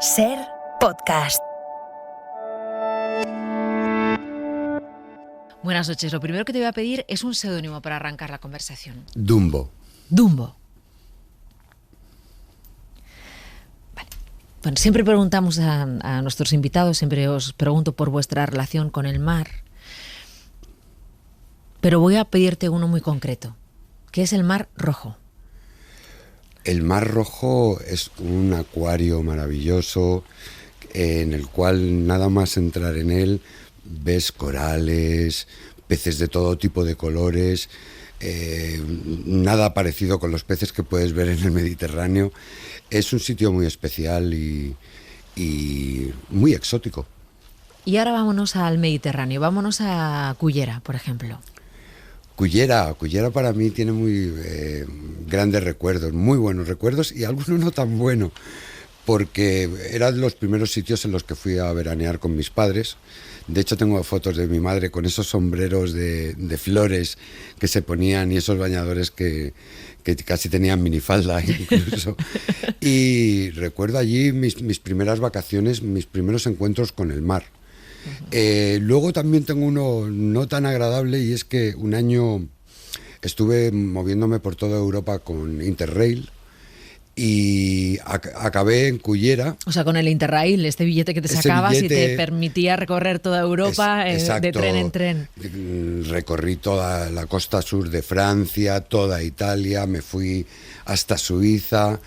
Ser podcast. Buenas noches. Lo primero que te voy a pedir es un seudónimo para arrancar la conversación. Dumbo. Dumbo. Vale. Bueno, siempre preguntamos a nuestros invitados, siempre os pregunto por vuestra relación con el mar, pero voy a pedirte uno muy concreto, que es el Mar Rojo. El Mar Rojo es un acuario maravilloso en el cual nada más entrar en él ves corales, peces de todo tipo de colores, nada parecido con los peces que puedes ver en el Mediterráneo. Es un sitio muy especial y muy exótico. Y ahora vámonos al Mediterráneo, vámonos a Cullera, por ejemplo. Cullera para mí tiene muy grandes recuerdos, muy buenos recuerdos y algunos no tan buenos, porque eran los primeros sitios en los que fui a veranear con mis padres. De hecho tengo fotos de mi madre con esos sombreros de flores que se ponían y esos bañadores que casi tenían minifalda incluso. Y recuerdo allí mis primeras vacaciones, mis primeros encuentros con el mar. Luego también tengo uno no tan agradable, y es que un año estuve moviéndome por toda Europa con Interrail y acabé en Cullera. O sea, con el Interrail, este billete que te sacabas y te permitía recorrer toda Europa de tren en tren. Recorrí toda la costa sur de Francia, toda Italia, me fui hasta Suiza.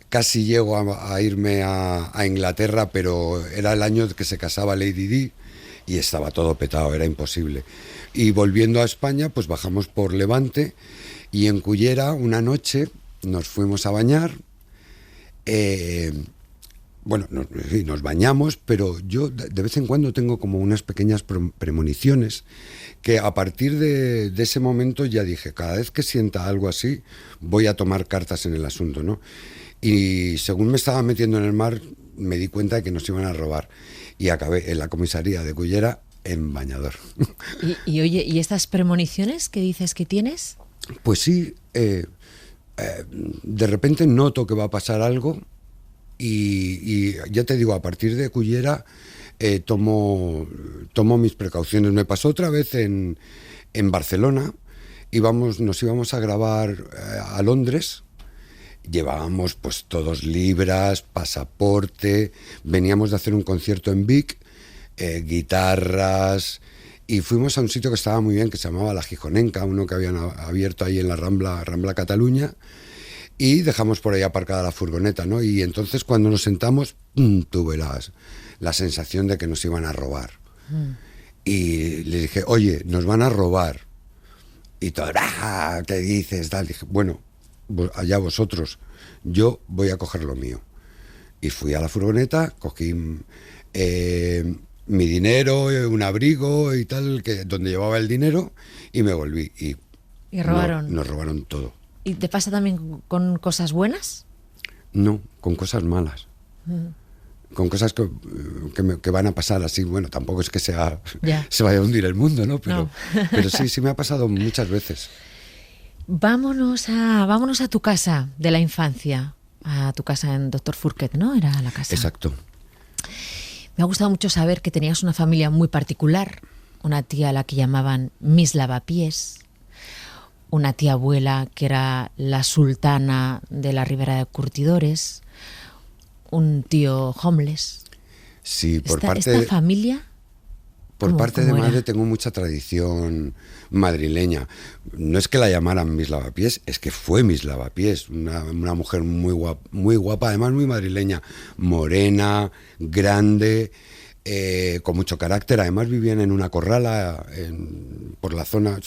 Casi llego a irme a Inglaterra, pero era el año que se casaba Lady Di y estaba todo petado, era imposible. Y volviendo a España, pues bajamos por Levante y en Cullera una noche nos fuimos a bañar. Nos bañamos, pero yo de vez en cuando tengo como unas pequeñas premoniciones que a partir de ese momento ya dije, cada vez que sienta algo así, voy a tomar cartas en el asunto, ¿no? Y según me estaba metiendo en el mar, me di cuenta de que nos iban a robar. Y acabé en la comisaría de Cullera en bañador. Y oye, ¿y estas premoniciones que dices que tienes? Pues sí, de repente noto que va a pasar algo y ya te digo, a partir de Cullera tomo mis precauciones. Me pasó otra vez en Barcelona, nos íbamos a grabar a Londres. Llevábamos pues todos libras, pasaporte, veníamos de hacer un concierto en Vic, guitarras, y fuimos a un sitio que estaba muy bien, que se llamaba La Gijonenca, uno que habían abierto ahí en la Rambla Cataluña, y dejamos por ahí aparcada la furgoneta, ¿no? Y entonces cuando nos sentamos, tuve la sensación de que nos iban a robar. Y le dije, oye, nos van a robar. Y todo, ¿qué dices? Tal. Dije, bueno, allá vosotros, yo voy a coger lo mío. Y fui a la furgoneta, cogí mi dinero, un abrigo y tal, donde llevaba el dinero, y me volví. ¿Y robaron? Nos robaron todo. ¿Y te pasa también con cosas buenas? No, con cosas malas. Con cosas que van a pasar así. Bueno, tampoco es que se vaya a hundir el mundo, ¿no? Pero sí me ha pasado muchas veces. Vámonos a tu casa de la infancia, a tu casa en Doctor Furquet, ¿no? Era la casa. Exacto. Me ha gustado mucho saber que tenías una familia muy particular, una tía a la que llamaban Miss Lavapiés, una tía abuela que era la sultana de la Ribera de Curtidores, un tío homeless. Sí, ¿Esta familia? Por parte de era? madre tengo mucha tradición madrileña. No es que la llamaran Miss Lavapiés, es que fue Miss Lavapiés, una mujer muy guapa, además muy madrileña, morena, grande, con mucho carácter. Además vivían en una corrala por la zona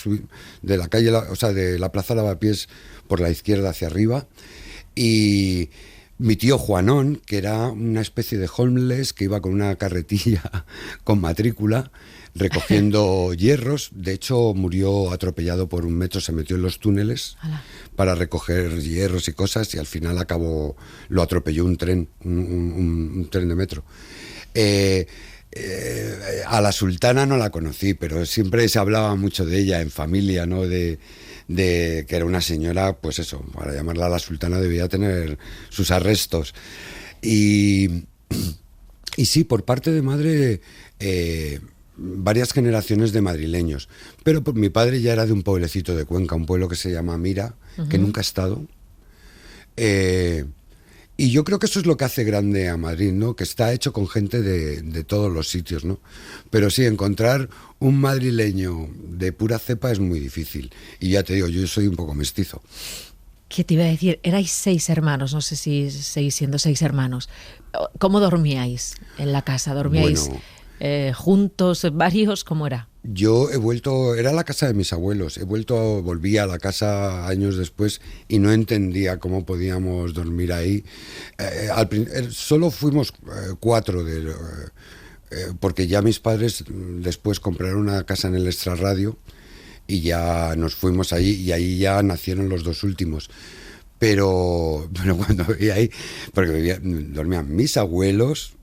de la calle, de la Plaza Lavapiés por la izquierda hacia arriba. Y mi tío Juanón, que era una especie de homeless que iba con una carretilla con matrícula recogiendo hierros. De hecho, murió atropellado por un metro, se metió en los túneles para recoger hierros y cosas y al final lo atropelló un tren, un tren de metro. A la sultana no la conocí, pero siempre se hablaba mucho de ella en familia, ¿no? De que era una señora, pues eso, para llamarla la sultana debía tener sus arrestos. Y Y sí, por parte de madre, varias generaciones de madrileños. Pero mi padre ya era de un pueblecito de Cuenca, un pueblo que se llama Mira, que nunca he estado. Y yo creo que eso es lo que hace grande a Madrid, ¿no? Que está hecho con gente de todos los sitios, ¿no? Pero sí, encontrar un madrileño de pura cepa es muy difícil. Y ya te digo, yo soy un poco mestizo. ¿Qué te iba a decir? Erais 6 hermanos, no sé si seguís siendo 6 hermanos. ¿Cómo dormíais en la casa? ¿Dormíais juntos, varios? ¿Cómo era? Yo he vuelto, era la casa de mis abuelos, volví a la casa años después y no entendía cómo podíamos dormir ahí. Solo fuimos 4, porque ya mis padres después compraron una casa en el Extrarradio y ya nos fuimos allí y ahí ya nacieron los 2 últimos. Pero cuando vivía ahí, porque dormían mis abuelos,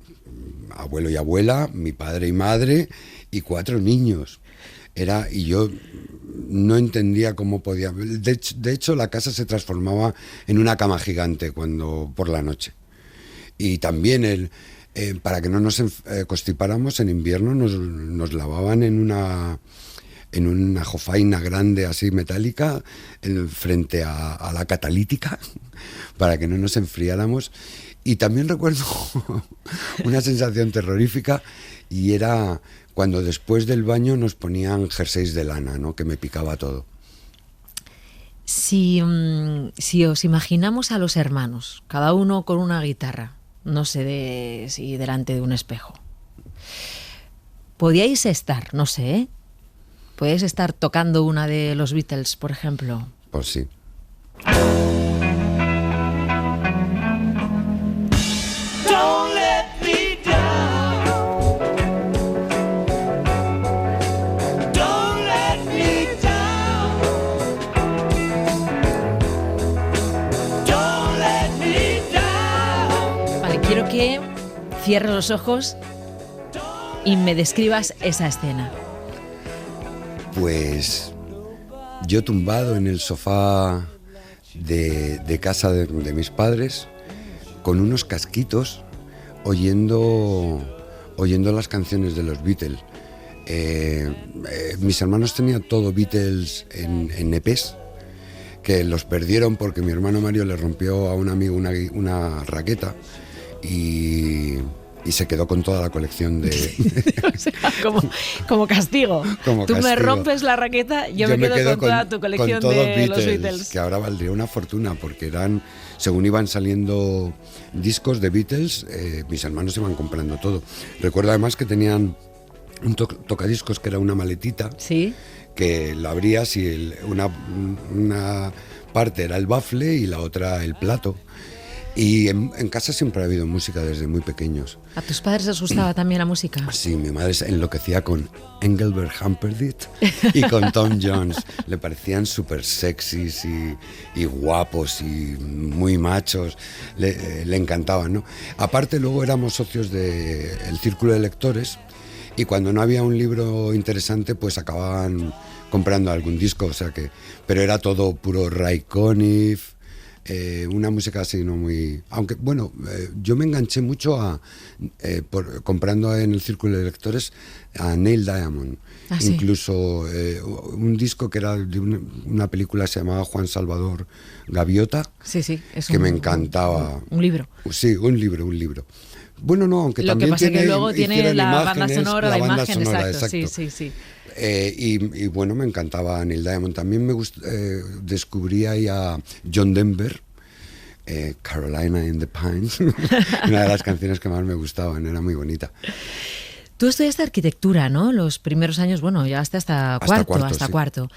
abuelo y abuela, mi padre y madre, y 4 niños. Y yo no entendía cómo podía. De hecho, la casa se transformaba en una cama gigante por la noche. Y también para que no nos constipáramos en invierno, nos lavaban en una jofaina grande así metálica frente a la catalítica para que no nos enfriáramos. Y también recuerdo una sensación terrorífica, y era cuando después del baño nos ponían jerseys de lana, ¿no? Que me picaba todo. Si os imaginamos a los hermanos, cada uno con una guitarra, no sé si delante de un espejo, podíais estar, no sé, ¿eh? Podíais estar tocando una de los Beatles, por ejemplo. Pues sí. Quiero que cierres los ojos y me describas esa escena. Pues yo tumbado en el sofá de casa de mis padres, con unos casquitos, oyendo las canciones de los Beatles. Mis hermanos tenían todo Beatles en EPs, que los perdieron porque mi hermano Mario le rompió a un amigo una raqueta. Y se quedó con toda la colección de... O sea, como castigo. Tú me rompes la raqueta, yo me quedo con toda tu colección de Beatles, los Beatles. Que ahora valdría una fortuna, porque según iban saliendo discos de Beatles, mis hermanos iban comprando todo. Recuerdo además que tenían un tocadiscos que era una maletita, ¿sí? Que la abrías y una parte era el bafle y la otra el plato. Y en casa siempre ha habido música desde muy pequeños. ¿A tus padres les gustaba también la música? Sí, mi madre se enloquecía con Engelbert Humperdinck y con Tom Jones. Le parecían súper sexys y guapos y muy machos. Le encantaban, ¿no? Aparte, luego éramos socios del Círculo de Lectores, y cuando no había un libro interesante, pues acababan comprando algún disco. O sea pero era todo puro Ray Conniff. Una música así no muy... Aunque, bueno, yo me enganché mucho comprando en el Círculo de Lectores a Neil Diamond. ¿Sí? Incluso un disco que era de una película que se llamaba Juan Salvador Gaviota. Sí, que me encantaba. Un libro. Sí, un libro. Bueno, no, aunque lo también que pasa tiene... que luego tiene la banda sonora, la imagen, exacto. Sí. Y bueno, me encantaba Neil Diamond. También descubrí ahí a John Denver, Carolina in the Pines, una de las canciones que más me gustaban, era muy bonita. Tú estudiaste arquitectura, ¿no? Los primeros años, bueno, llegaste hasta cuarto.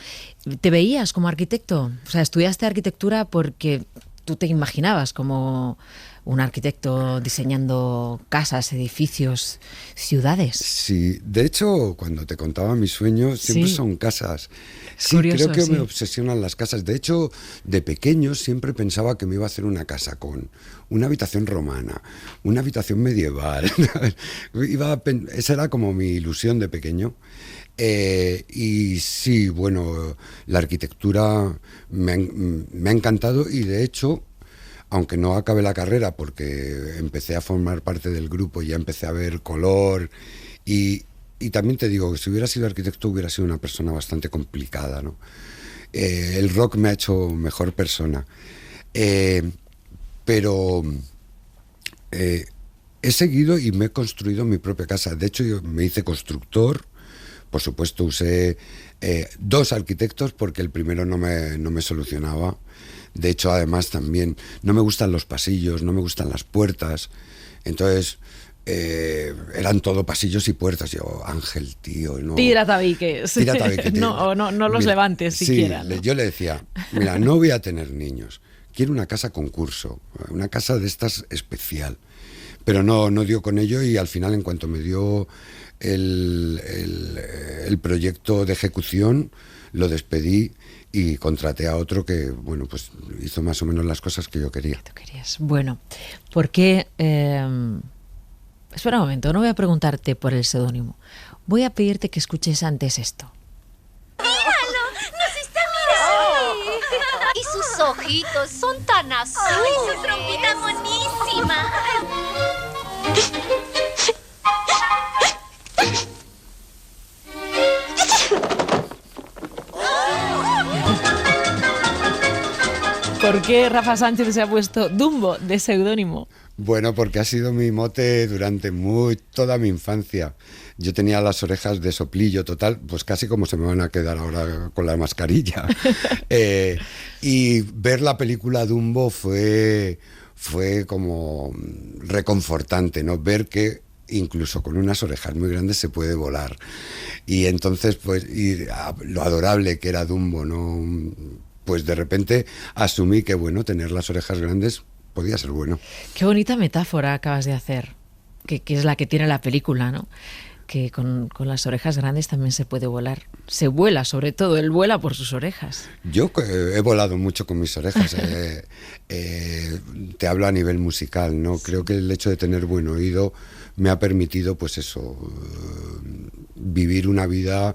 ¿Te veías como arquitecto? O sea, estudiaste arquitectura porque tú te imaginabas como un arquitecto diseñando casas, edificios, ciudades. Sí, de hecho, cuando te contaba mis sueños, siempre son casas. Sí, curioso, creo que me obsesionan las casas. De hecho, de pequeño siempre pensaba que me iba a hacer una casa con una habitación romana, una habitación medieval. Esa era como mi ilusión de pequeño. Y sí, bueno, la arquitectura me ha encantado, y de hecho, aunque no acabé la carrera porque empecé a formar parte del grupo, ya empecé a ver color y también te digo que si hubiera sido arquitecto hubiera sido una persona bastante complicada, ¿no? El rock me ha hecho mejor persona. Pero he seguido y me he construido mi propia casa. De hecho, yo me hice constructor. Por supuesto, usé 2 arquitectos porque el primero no me solucionaba. De hecho, además, también no me gustan los pasillos, no me gustan las puertas. Entonces, eran todo pasillos y puertas. Yo, Ángel, tío, no... Tira tabiques. Tira tabiques. No los mira, levantes siquiera. Sí, ¿no? Yo le decía, mira, no voy a tener niños. Quiero una casa concurso, una casa de estas especial. Pero no dio con ello y al final, en cuanto me dio el proyecto de ejecución, lo despedí y contraté a otro que, bueno, pues hizo más o menos las cosas que yo quería. ¿Qué tú querías? Bueno, ¿por qué? Espera un momento, no voy a preguntarte por el seudónimo. Voy a pedirte que escuches antes esto. ¡Míralo! ¡Nos está mirando! Y sus ojitos son tan azules. ¡Ay, su trompita monísima! ¿Por qué Rafa Sánchez se ha puesto Dumbo de seudónimo? Bueno, porque ha sido mi mote durante toda mi infancia. Yo tenía las orejas de soplillo total, pues casi como se me van a quedar ahora con la mascarilla. Y ver la película Dumbo fue como reconfortante, ¿no? Ver que incluso con unas orejas muy grandes se puede volar. Y entonces, pues, lo adorable que era Dumbo, ¿no? Pues de repente asumí que, bueno, tener las orejas grandes podía ser bueno. Qué bonita metáfora acabas de hacer, que es la que tiene la película, ¿no? Que con las orejas grandes también se puede volar. Se vuela, sobre todo, él vuela por sus orejas. Yo he volado mucho con mis orejas. Te hablo a nivel musical, ¿no? Creo que el hecho de tener buen oído me ha permitido, pues eso, vivir una vida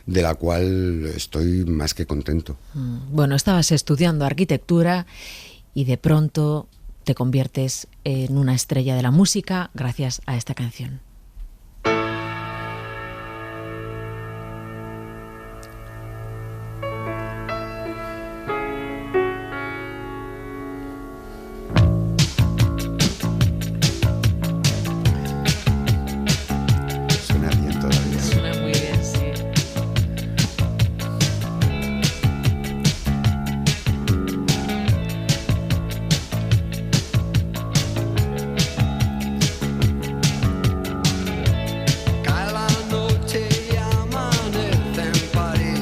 de la cual estoy más que contento. Bueno, estabas estudiando arquitectura y de pronto te conviertes en una estrella de la música gracias a esta canción. Suena bien todavía. Suena muy bien, sí. Cae la noche y amanece en París.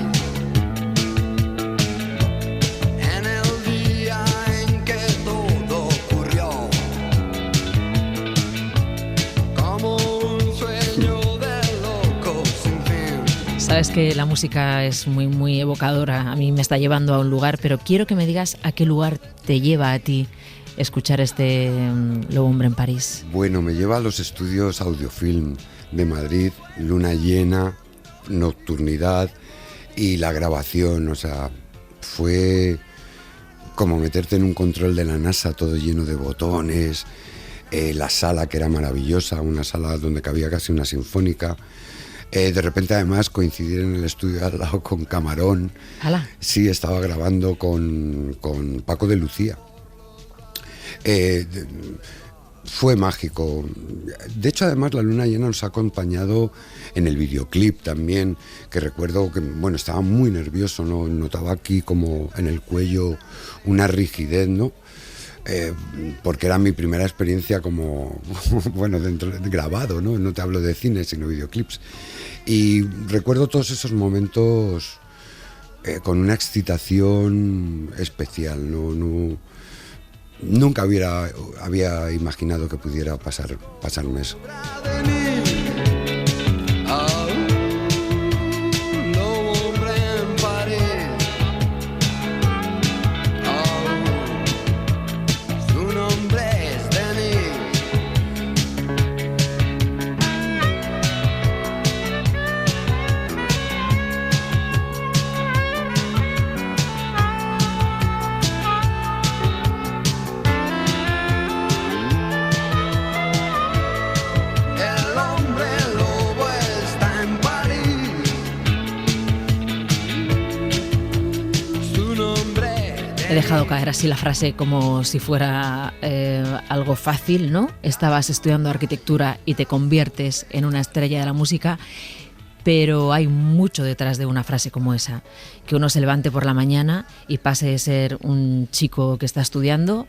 En el día en que todo ocurrió, como un sueño de loco sin fin. Sabes que la música es muy, muy evocadora. A mí me está llevando a un lugar, pero quiero que me digas a qué lugar te lleva a ti escuchar este Lobo Hombre en París. Bueno, me lleva a los estudios Audiofilm de Madrid, Luna Llena, Nocturnidad y la grabación. O sea, fue como meterte en un control de la NASA, todo lleno de botones. La sala, que era maravillosa, una sala donde cabía casi una sinfónica. De repente, además, coincidir en el estudio al lado con Camarón. ¡Hala! Sí, estaba grabando con Paco de Lucía. Fue mágico. De hecho, además, la Luna Llena nos ha acompañado en el videoclip también, que recuerdo que, bueno, estaba muy nervioso, ¿no? Notaba aquí como en el cuello una rigidez, ¿no? Porque era mi primera experiencia como, bueno, grabado, ¿no? No te hablo de cine, sino videoclips. Y recuerdo todos esos momentos con una excitación especial, ¿no? Nunca había imaginado que pudiera pasarme eso. dejado caer así la frase como si fuera algo fácil, ¿no? Estabas estudiando arquitectura y te conviertes en una estrella de la música, pero hay mucho detrás de una frase como esa. Que uno se levante por la mañana y pase de ser un chico que está estudiando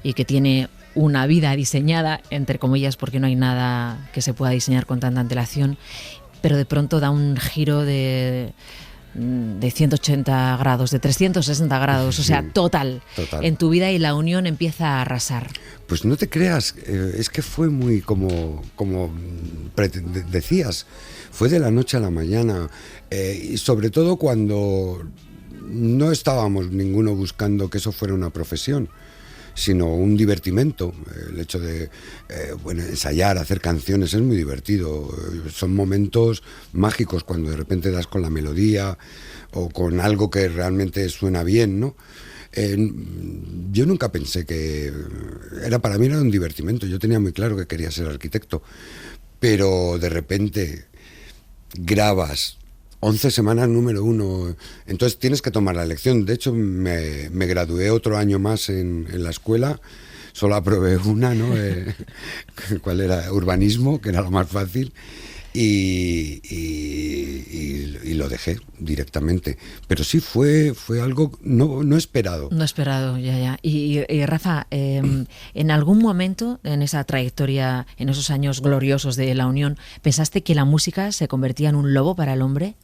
y que tiene una vida diseñada, entre comillas, porque no hay nada que se pueda diseñar con tanta antelación, pero de pronto da un giro de 180 grados, de 360 grados, o sea, total, en tu vida, y la unión empieza a arrasar. Pues no te creas, es que fue muy como decías, fue de la noche a la mañana, y sobre todo cuando no estábamos ninguno buscando que eso fuera una profesión, sino un divertimento. El hecho de ensayar, hacer canciones es muy divertido. Son momentos mágicos cuando de repente das con la melodía o con algo que realmente suena bien, ¿no? Yo nunca pensé que... Para mí era un divertimento. Yo tenía muy claro que quería ser arquitecto. Pero de repente grabas 11 semanas número 1, entonces tienes que tomar la elección. De hecho, me gradué otro año más en la escuela, solo aprobé una, ¿no? ¿Cuál era? Urbanismo, que era lo más fácil, y lo dejé directamente. Pero sí fue algo no esperado. No esperado, ya. Y Rafa, ¿en algún momento en esa trayectoria, en esos años gloriosos de la Unión, pensaste que la música se convertía en un lobo para el hombre?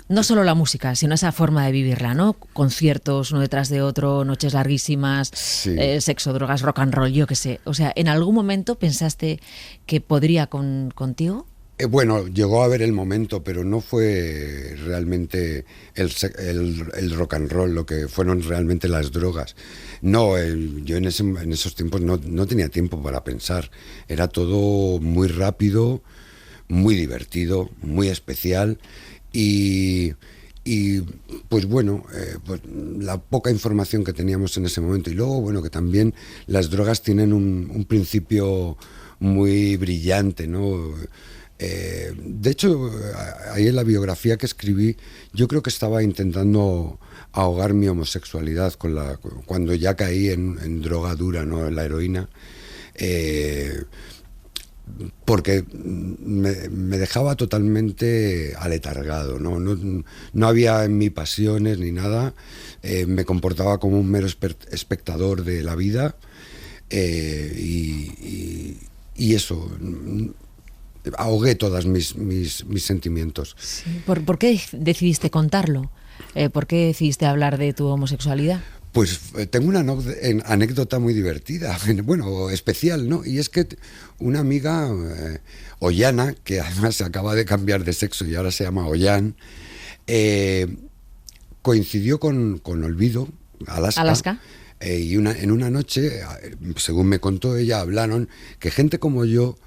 No solo la música, sino esa forma de vivirla, ¿no? Conciertos uno detrás de otro, noches larguísimas, sí. Sexo, drogas, rock and roll, yo qué sé. O sea, ¿en algún momento pensaste que podría contigo? Bueno, llegó a haber el momento, pero no fue realmente el rock and roll, lo que fueron realmente las drogas. No, yo en esos tiempos no tenía tiempo para pensar. Era todo muy rápido, muy divertido, muy especial. Y pues bueno, pues la poca información que teníamos en ese momento, y luego bueno, que también las drogas tienen un principio muy brillante, ¿no? De hecho, ahí en la biografía que escribí, yo creo que estaba intentando ahogar mi homosexualidad cuando ya caí en droga dura, ¿no? En la heroína, porque me dejaba totalmente aletargado, no había en mí pasiones ni nada, me comportaba como un mero espectador de la vida, y eso, ahogué todos mis sentimientos. Sí. ¿Por qué decidiste contarlo? ¿Por qué decidiste hablar de tu homosexualidad? Pues tengo una anécdota muy divertida, bueno, especial, ¿no? Y es que una amiga, Ollana, que además se acaba de cambiar de sexo y ahora se llama Ollán, coincidió con Olvido, Alaska. Y en una noche, según me contó ella, hablaron que gente como yo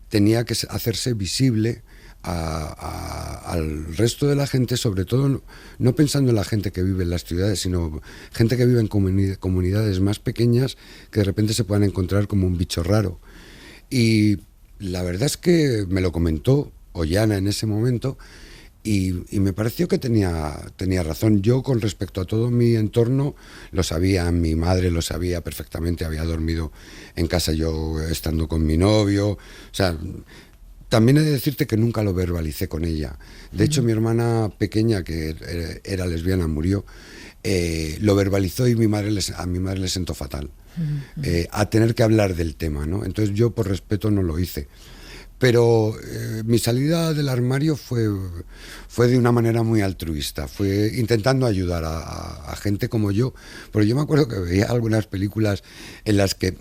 tenía que hacerse visible al resto de la gente, sobre todo no pensando en la gente que vive en las ciudades, sino gente que vive en comunidades más pequeñas, que de repente se puedan encontrar como un bicho raro. Y la verdad es que me lo comentó Ollana en ese momento, y me pareció que tenía razón. Yo, con respecto a todo mi entorno, lo sabía, mi madre lo sabía perfectamente, había dormido en casa yo estando con mi novio, o sea... También he de decirte que nunca lo verbalicé con ella. De hecho, mi hermana pequeña, que era lesbiana, murió, lo verbalizó, y a mi madre le sentó fatal. A tener que hablar del tema, ¿no? Entonces yo, por respeto, no lo hice. Pero mi salida del armario fue de una manera muy altruista. Fue intentando ayudar a gente como yo. Porque yo me acuerdo que veía algunas películas en las que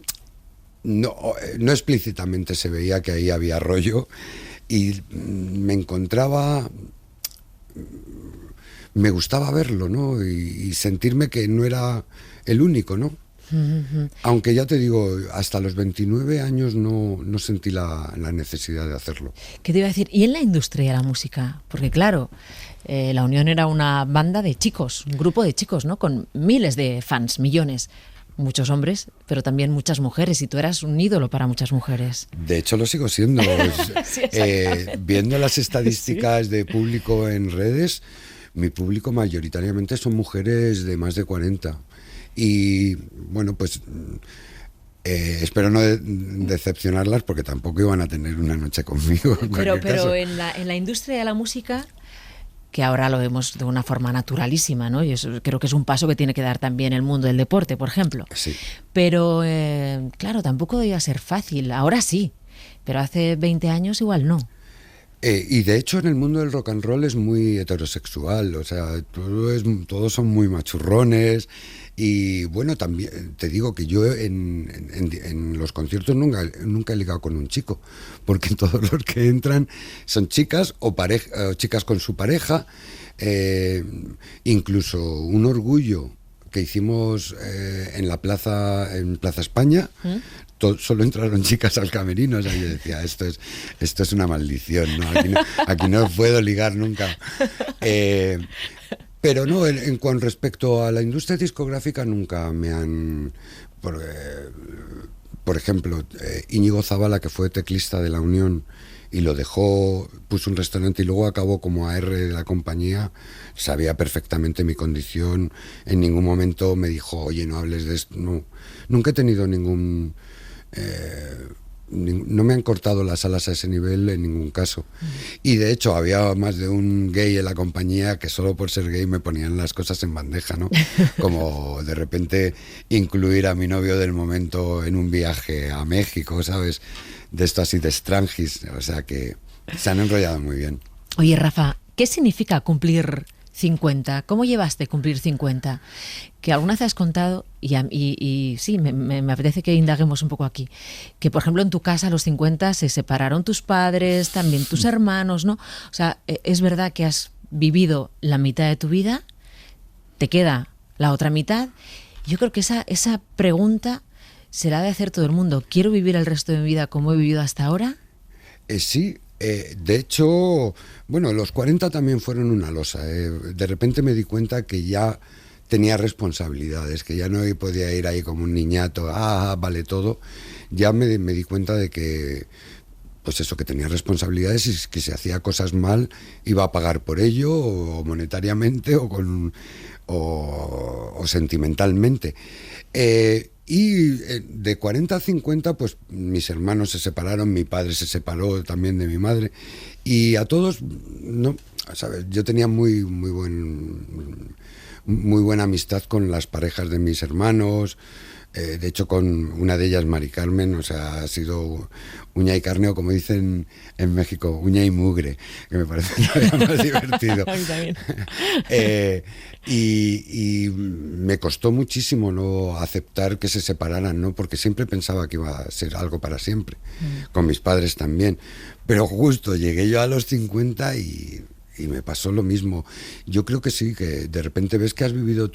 no explícitamente se veía que ahí había rollo, y me gustaba verlo, ¿no? Y sentirme que no era el único, ¿no? Uh-huh. Aunque ya te digo, hasta los 29 años no sentí la necesidad de hacerlo. ¿Qué te iba a decir? ¿Y en la industria de la música? Porque claro, La Unión era una banda de chicos, un grupo de chicos, ¿no? Con miles de fans, millones. Muchos hombres, pero también muchas mujeres, y tú eras un ídolo para muchas mujeres. De hecho, lo sigo siendo. Sí, viendo las estadísticas, sí, de público en redes, mi público mayoritariamente son mujeres de más de 40. Y bueno, pues espero no decepcionarlas porque tampoco iban a tener una noche conmigo. En Pero, cualquier caso. en la industria de la música, que ahora lo vemos de una forma naturalísima, ¿no? Y eso creo que es un paso que tiene que dar también el mundo del deporte, por ejemplo. Sí. Pero, claro, tampoco debía ser fácil. Ahora sí, pero hace 20 años igual no. Y de hecho en el mundo del rock and roll es muy heterosexual, o sea, todos son muy machurrones y bueno, también te digo que yo en los conciertos nunca he ligado con un chico, porque todos los que entran son chicas o chicas con su pareja, incluso un orgullo que hicimos en Plaza España. Solo entraron chicas al camerino, o sea, yo decía, esto es una maldición, ¿no? Aquí no puedo ligar nunca. Pero no, con respecto a la industria discográfica nunca me han... Por ejemplo, Íñigo Zabala, que fue teclista de La Unión y lo dejó, puso un restaurante y luego acabó como AR de la compañía, sabía perfectamente mi condición, en ningún momento me dijo, oye, no hables de esto, no, nunca he tenido ningún... no me han cortado las alas a ese nivel en ningún caso. Y de hecho había más de un gay en la compañía que solo por ser gay me ponían las cosas en bandeja, ¿no? Como de repente incluir a mi novio del momento en un viaje a México, ¿sabes? De esto así de Strangis, o sea que se han enrollado muy bien. Oye, Rafa, ¿qué significa cumplir 50? ¿Cómo llevaste cumplir 50? Que alguna vez has contado, y sí, me apetece que indaguemos un poco aquí, que por ejemplo en tu casa a los 50 se separaron tus padres, también tus hermanos, ¿no? O sea, es verdad que has vivido la mitad de tu vida, te queda la otra mitad. Yo creo que esa pregunta se la debe hacer todo el mundo. ¿Quiero vivir el resto de mi vida como he vivido hasta ahora? Sí. De hecho, bueno, los 40 también fueron una losa. De repente me di cuenta que ya tenía responsabilidades, que ya no podía ir ahí como un niñato, vale todo. Ya me di cuenta de que, pues eso, que tenía responsabilidades y que si hacía cosas mal iba a pagar por ello, o monetariamente, o sentimentalmente. Y de 40 a 50, pues mis hermanos se separaron, mi padre se separó también de mi madre, y a todos, no, ¿sabes? Yo tenía muy buena amistad con las parejas de mis hermanos. De hecho, con una de ellas, Mari Carmen, o sea, ha sido uña y carne, o como dicen en México, uña y mugre, que me parece todavía más divertido. A mí también. Y me costó muchísimo no aceptar que se separaran, ¿no? Porque siempre pensaba que iba a ser algo para siempre, con mis padres también. Pero justo llegué yo a los 50 y me pasó lo mismo. Yo creo que sí, que de repente ves que has vivido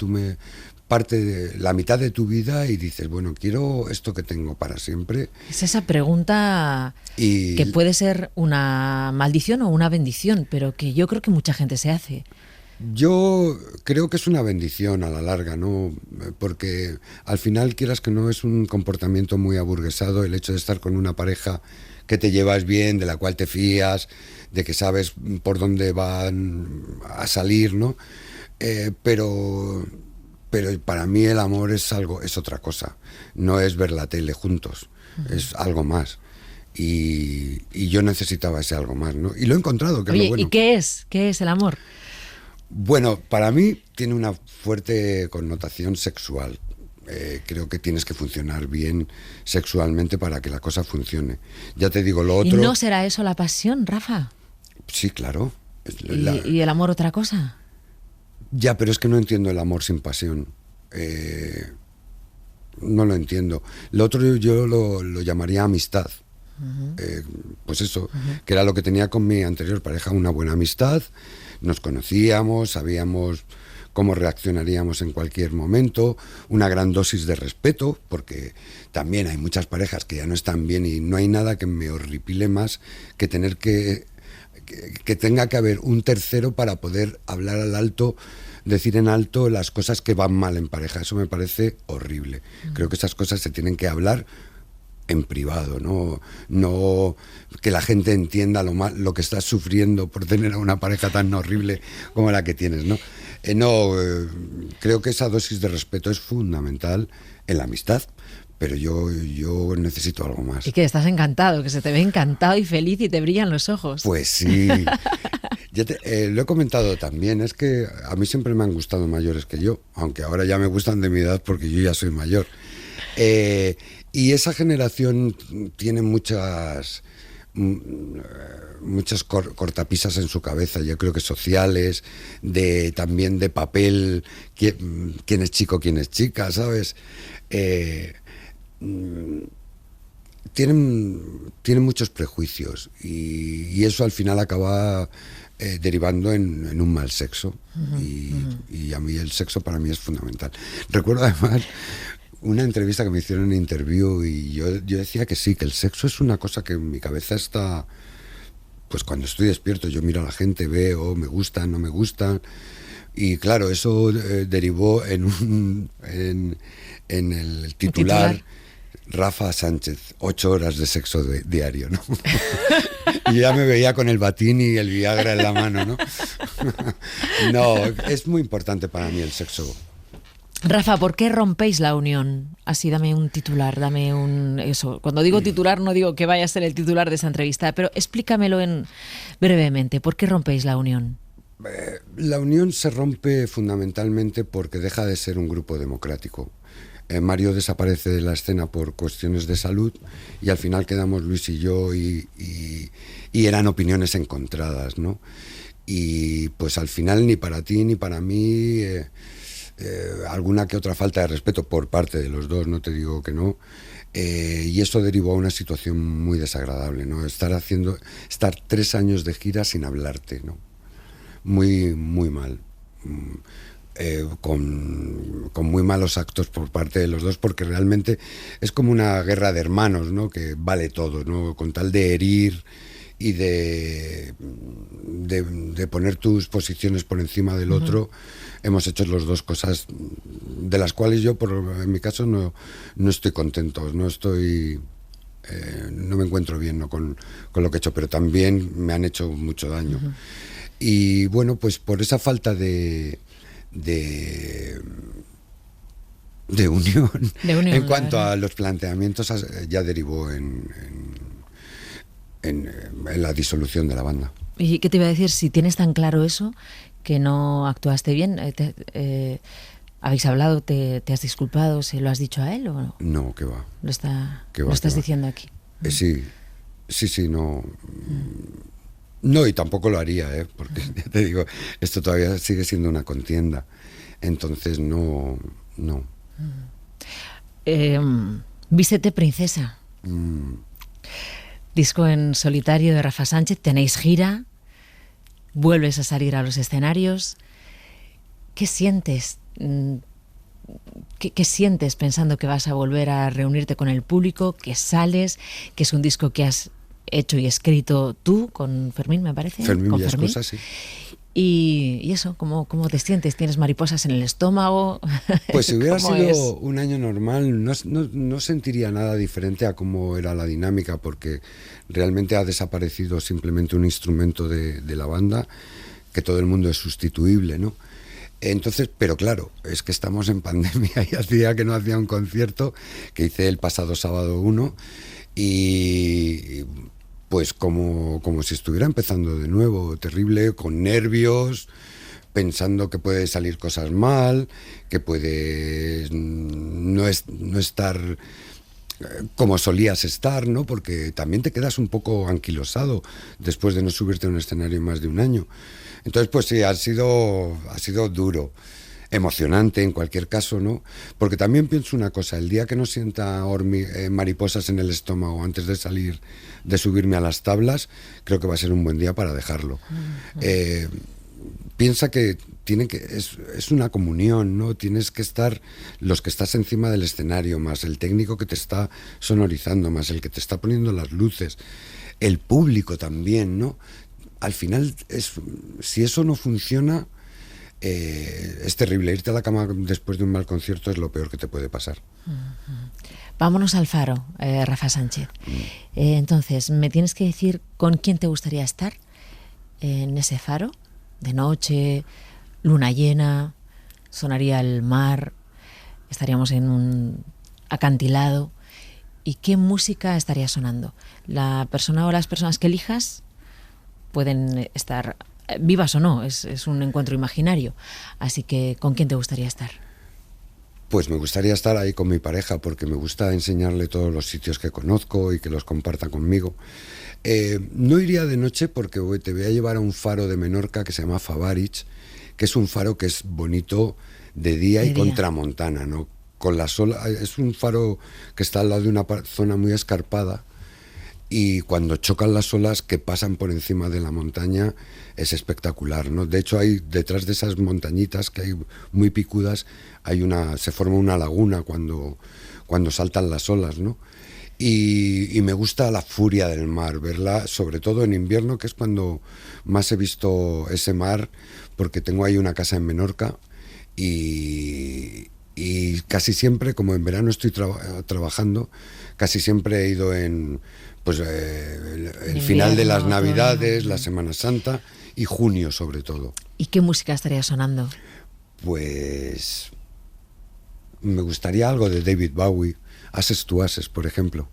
parte de la mitad de tu vida y dices, bueno, quiero esto que tengo para siempre. Es esa pregunta que puede ser una maldición o una bendición, pero que yo creo que mucha gente se hace. Yo creo que es una bendición a la larga, ¿no? Porque al final, quieras que no, es un comportamiento muy aburguesado el hecho de estar con una pareja que te llevas bien, de la cual te fías, de que sabes por dónde van a salir, ¿no? Pero para mí el amor es otra cosa. No es ver la tele juntos, es algo más. Y yo necesitaba ese algo más, ¿no? Y lo he encontrado, que Oye, es lo bueno. ¿y qué es? ¿Qué es el amor? Bueno, para mí tiene una fuerte connotación sexual. Creo que tienes que funcionar bien sexualmente para que la cosa funcione. Ya te digo, lo otro... ¿Y no será eso la pasión, Rafa? Sí, claro. ¿Y el amor otra cosa? Ya, pero es que no entiendo el amor sin pasión. No lo entiendo. Lo otro yo lo llamaría amistad. Pues eso, que era lo que tenía con mi anterior pareja, una buena amistad. Nos conocíamos, sabíamos cómo reaccionaríamos en cualquier momento, una gran dosis de respeto, porque también hay muchas parejas que ya no están bien y no hay nada que me horripile más que tener que tenga que haber un tercero para poder hablar al alto, decir en alto las cosas que van mal en pareja. Eso me parece horrible. Creo que esas cosas se tienen que hablar en privado, no que la gente entienda lo que estás sufriendo por tener a una pareja tan horrible como la que tienes, ¿no? Creo que esa dosis de respeto es fundamental en la amistad, pero yo necesito algo más. Y que estás encantado, que se te ve encantado y feliz y te brillan los ojos. Pues sí. Lo he comentado también, es que a mí siempre me han gustado mayores que yo, aunque ahora ya me gustan de mi edad porque yo ya soy mayor. Y esa generación tiene muchas cortapisas en su cabeza, yo creo que sociales, también de papel, quién es chico, quién es chica, ¿sabes? Tienen muchos prejuicios y eso al final acaba derivando en un mal sexo. Y a mí el sexo para mí es fundamental. Recuerdo además una entrevista que me hicieron en Interview y yo decía que sí, que el sexo es una cosa que en mi cabeza está, pues cuando estoy despierto yo miro a la gente, veo, me gustan, no me gustan, y claro, eso derivó en el titular Rafa Sánchez, 8 horas de sexo diario, ¿no? Y ya me veía con el batín y el Viagra en la mano, ¿no? No, es muy importante para mí el sexo. Rafa, ¿por qué rompéis la unión? Así, dame un titular, eso. Cuando digo titular no digo que vaya a ser el titular de esa entrevista, pero explícamelo brevemente. ¿Por qué rompéis la unión? La unión se rompe fundamentalmente porque deja de ser un grupo democrático. Mario desaparece de la escena por cuestiones de salud y al final quedamos Luis y yo y eran opiniones encontradas, ¿no? Y pues al final ni para ti ni para mí... alguna que otra falta de respeto por parte de los dos, no te digo que no, y eso derivó a una situación muy desagradable, ¿no? Estar 3 años de gira sin hablarte, ¿no? Muy, muy mal, con muy malos actos por parte de los dos, porque realmente es como una guerra de hermanos, ¿no? Que vale todo, ¿no? Con tal de herir y de poner tus posiciones por encima del otro, hemos hecho los dos cosas de las cuales yo, en mi caso, no estoy contento, no me encuentro bien, ¿no? con lo que he hecho, pero también me han hecho mucho daño. Y bueno, pues por esa falta de unión, en cuanto a los planteamientos, ya derivó en la disolución de la banda. ¿Y qué te iba a decir? Si tienes tan claro eso, que no actuaste bien, ¿habéis hablado? ¿Te has disculpado? ¿Se lo has dicho a él o no? No, ¿qué va? Lo estás diciendo aquí. Sí, no. No, y tampoco lo haría, porque ya te digo, esto todavía sigue siendo una contienda. Entonces, no. Vístete princesa. Disco en solitario de Rafa Sánchez, tenéis gira, vuelves a salir a los escenarios. ¿Qué sientes? ¿Qué sientes pensando que vas a volver a reunirte con el público, que sales, que es un disco que has hecho y escrito tú con Fermín, me parece? Fermín con Villaescusa, sí. Y eso, ¿cómo te sientes? ¿Tienes mariposas en el estómago? Pues si hubiera sido un año normal, no sentiría nada diferente a cómo era la dinámica, porque realmente ha desaparecido simplemente un instrumento de la banda, que todo el mundo es sustituible, ¿no? Entonces, pero claro, es que estamos en pandemia y hacía que no hacía un concierto que hice el pasado sábado 1 y pues como si estuviera empezando de nuevo, terrible, con nervios, pensando que puede salir cosas mal, que puedes no estar como solías estar, ¿no? Porque también te quedas un poco anquilosado después de no subirte a un escenario más de un año. Entonces, pues sí, ha sido duro, emocionante en cualquier caso, ¿no? Porque también pienso una cosa, el día que no sienta mariposas en el estómago antes de subirme a las tablas, creo que va a ser un buen día para dejarlo. Piensa que es una comunión, ¿no? Tienes que estar, los que estás encima del escenario, más el técnico que te está sonorizando, más el que te está poniendo las luces, el público también, ¿no? Al final, si eso no funciona, es terrible. Irte a la cama después de un mal concierto es lo peor que te puede pasar. Vámonos al Faro, Rafa Sánchez. Entonces, ¿me tienes que decir con quién te gustaría estar en ese faro? De noche, luna llena, sonaría el mar, estaríamos en un acantilado. ¿Y qué música estaría sonando? La persona o las personas que elijas pueden estar vivas o no, es un encuentro imaginario. Así que, ¿con quién te gustaría estar? Pues me gustaría estar ahí con mi pareja, porque me gusta enseñarle todos los sitios que conozco y que los comparta conmigo. No iría de noche porque te voy a llevar a un faro de Menorca que se llama Favarich, que es un faro que es bonito de día y contramontana, ¿no? Con las olas, es un faro que está al lado de una zona muy escarpada, y cuando chocan las olas que pasan por encima de la montaña es espectacular, ¿no? De hecho, hay detrás de esas montañitas que hay muy picudas, se forma una laguna cuando saltan las olas, ¿no? Y me gusta la furia del mar, verla sobre todo en invierno, que es cuando más he visto ese mar, porque tengo ahí una casa en Menorca y casi siempre, como en verano estoy trabajando, casi siempre he ido en el final de las Navidades, la Semana Santa y junio sobre todo. ¿Y qué música estaría sonando? Pues me gustaría algo de David Bowie, Ashes to Ashes, por ejemplo.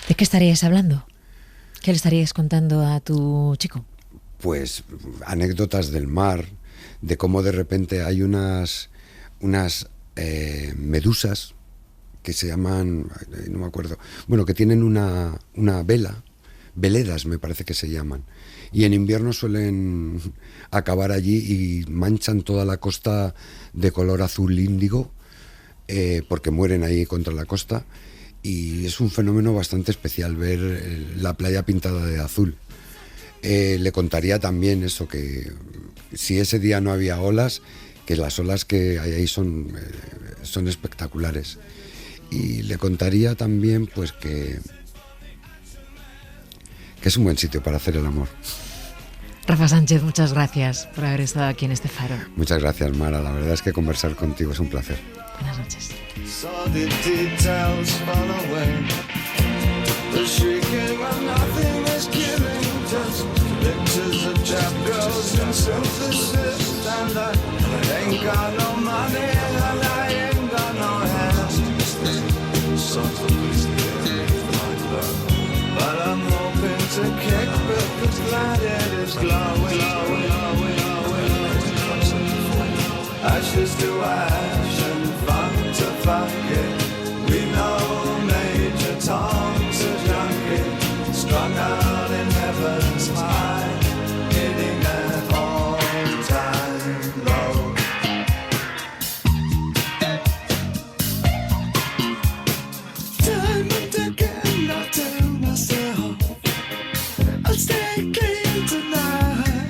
¿De qué estaríais hablando? ¿Qué le estaríais contando a tu chico? Pues anécdotas del mar, de cómo de repente hay unas medusas que se llaman, no me acuerdo, bueno, que tienen una vela, veledas me parece que se llaman, y en invierno suelen acabar allí y manchan toda la costa de color azul índigo, porque mueren ahí contra la costa, y es un fenómeno bastante especial ver la playa pintada de azul. Le contaría también eso, que si ese día no había olas, que las olas que hay ahí son espectaculares. Y le contaría también pues que es un buen sitio para hacer el amor. Rafa Sánchez, muchas gracias por haber estado aquí en este faro. Muchas gracias, Mara. La verdad es que conversar contigo es un placer. Buenas noches. Saw the details fall away. The shrieking of nothing is killing. Just pictures of chap girls and synthesis. And I ain't got no money and I ain't got no hands. But I'm hoping to kick because glad it is glowing. Ashes to ash and fun to fuck it. We know Major Tom's a junkie, strung out in heaven's high, hitting an all-time low. Time and again I tell myself I'll stay clean tonight.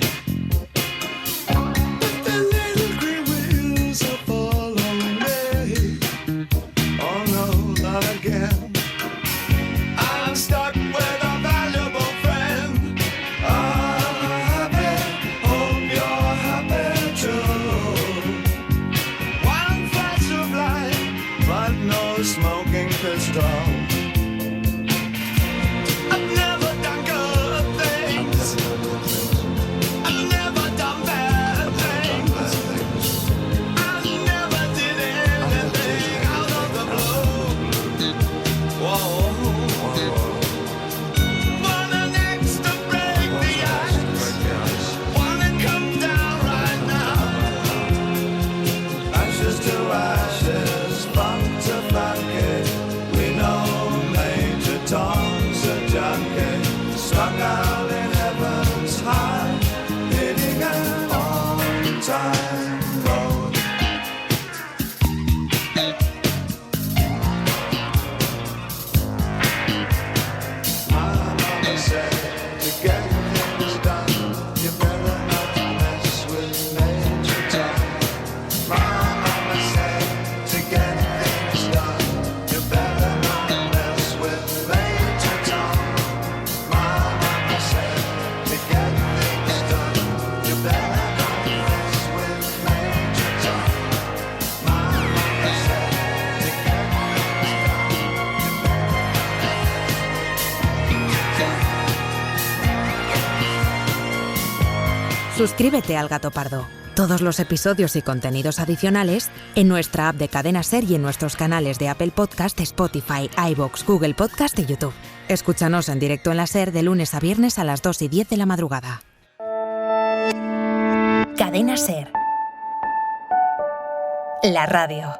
But the little green wheels are following me. Oh no, not again. I'm stuck with a valuable friend. I'm happy, hope you're happy too. One flash of light, but no smoking pistol. I've never done good things. I've never done bad things. I never did anything out of the blue. Whoa. Want an axe to break the ice. Wanna come down right now. Ashes to ashes, funk to funky. We know Major Tom's a junkie, strung out in heaven's high, hitting an on-time road. Suscríbete al Gato Pardo. Todos los episodios y contenidos adicionales en nuestra app de Cadena Ser y en nuestros canales de Apple Podcast, Spotify, iVoox, Google Podcast y YouTube. Escúchanos en directo en la Ser de lunes a viernes a las 2:10 de la madrugada. Cadena Ser. La radio.